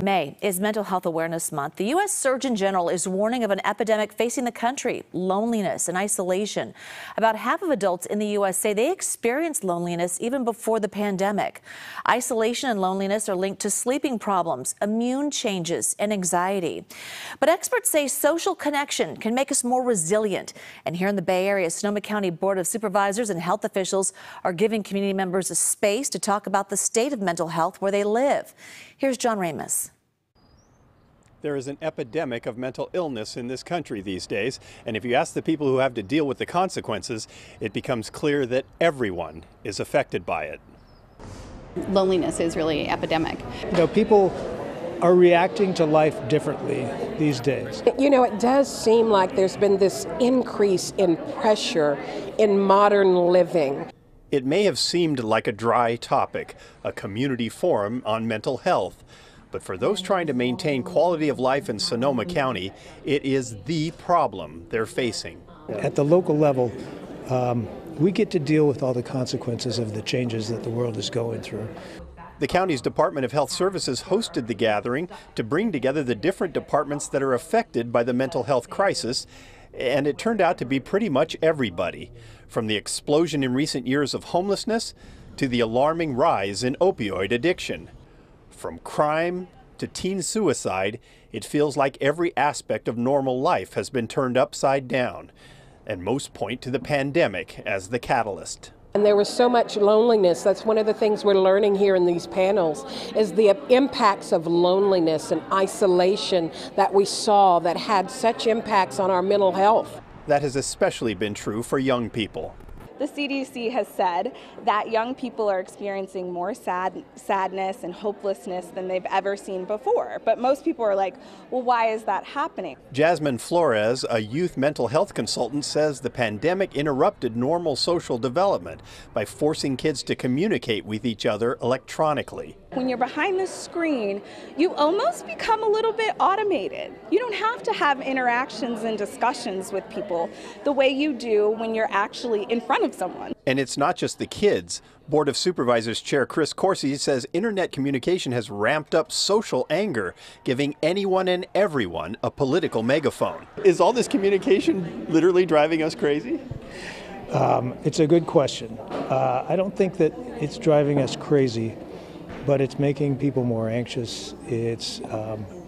May is Mental Health Awareness Month. The U.S. Surgeon General is warning of an epidemic facing the country: loneliness and isolation. About half of adults in the U.S. say they experienced loneliness even before the pandemic. Isolation and loneliness are linked to sleeping problems, immune changes, and anxiety. But experts say social connection can make us more resilient. And here in the Bay Area, Sonoma County Board of Supervisors and health officials are giving community members a space to talk about the state of mental health where they live. Here's John Ramos. There is an epidemic of mental illness in this country these days, and if you ask the people who have to deal with the consequences, it becomes clear that everyone is affected by it. Loneliness is really epidemic. You know, people are reacting to life differently these days. You know, it does seem like there's been this increase in pressure in modern living. It may have seemed like a dry topic, a community forum on mental health. But for those trying to maintain quality of life in Sonoma County, it is the problem they're facing. At the local level, we get to deal with all the consequences of the changes that the world is going through. The county's Department of Health Services hosted the gathering to bring together the different departments that are affected by the mental health crisis, and it turned out to be pretty much everybody, from the explosion in recent years of homelessness to the alarming rise in opioid addiction. From crime to teen suicide, it feels like every aspect of normal life has been turned upside down, and most point to the pandemic as the catalyst. And there was so much loneliness. That's one of the things we're learning here in these panels, is the impacts of loneliness and isolation that we saw that had such impacts on our mental health. That has especially been true for young people. The CDC has said that young people are experiencing more sadness and hopelessness than they've ever seen before. But most people are like, well, why is that happening? Jasmine Flores, a youth mental health consultant, says the pandemic interrupted normal social development by forcing kids to communicate with each other electronically. When you're behind the screen, you almost become a little bit automated. You don't have to have interactions and discussions with people the way you do when you're actually in front of someone. And it's not just the kids. Board of Supervisors Chair Chris Corsi says internet communication has ramped up social anger, giving anyone and everyone a political megaphone. Is all this communication literally driving us crazy? It's a good question. I don't think that it's driving us crazy, but it's making people more anxious. It's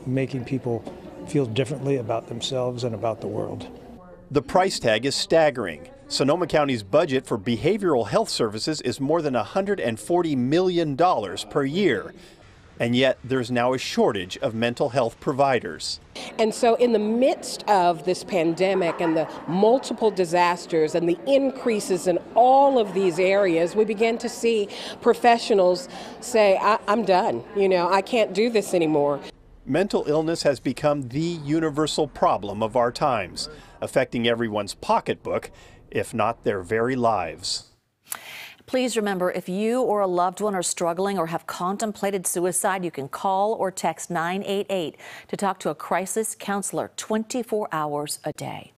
making people feel differently about themselves and about the world. The price tag is staggering. Sonoma County's budget for behavioral health services is more than $140 million per year. And yet there's now a shortage of mental health providers. And so in the midst of this pandemic and the multiple disasters and the increases in all of these areas, we begin to see professionals say, I'm done. You know, I can't do this anymore. Mental illness has become the universal problem of our times, affecting everyone's pocketbook, if not their very lives. Please remember, if you or a loved one are struggling or have contemplated suicide, you can call or text 988 to talk to a crisis counselor 24 hours a day.